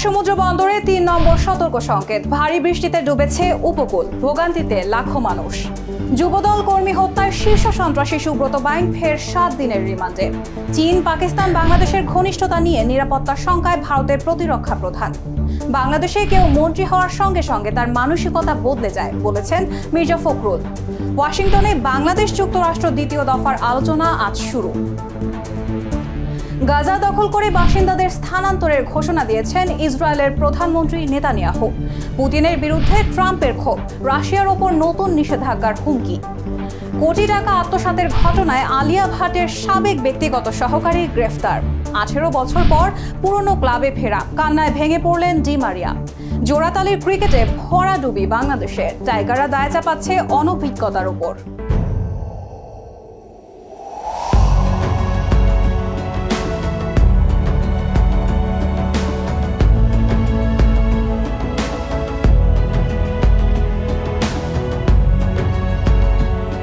সমুদ্র বন্দরে ৩ নম্বর সতর্ক সংকেত। ভারী বৃষ্টিতে ডুবেছে উপকূল, ভোগান্তিতে লাখো মানুষ। যুবদল কর্মী হত্যায় শীর্ষ সন্ত্রাসী সুব্রত বাইন ফের ৭ দিনের রিমান্ডে। চীন, পাকিস্তান, বাংলাদেশের ঘনিষ্ঠতা নিয়ে নিরাপত্তার শঙ্কায় ভারতের প্রতিরক্ষা প্রধান। বাংলাদেশে কেউ মন্ত্রী হওয়ার সঙ্গে সঙ্গে তার মানসিকতা বদলে যায় বলেছেন মির্জা ফখরুল। ওয়াশিংটনে বাংলাদেশ যুক্তরাষ্ট্র দ্বিতীয় দফার আলোচনা আজ শুরু। গাজা দখল করে বাসিন্দাদের স্থানান্তরের ঘোষণা দিয়েছেন ইসরায়েলের প্রধানমন্ত্রী নেতানিয়াহু। পুতিনের বিরুদ্ধে ট্রাম্পের ক্ষোভ, রাশিয়ার ওপর নতুন নিষেধাজ্ঞার হুমকি। কোটি টাকা আত্মসাতের ঘটনায় আলিয়া ভাটের সাবেক ব্যক্তিগত সহকারী গ্রেফতার। 18 বছর পর পুরনো ক্লাবে ফেরা, কান্নায় ভেঙে পড়লেন ডি মারিয়া। জোড়াতালির ক্রিকেটে ভরাডুবি বাংলাদেশের, টাইগাররা দায় চাপাচ্ছে অনভিজ্ঞতার উপর।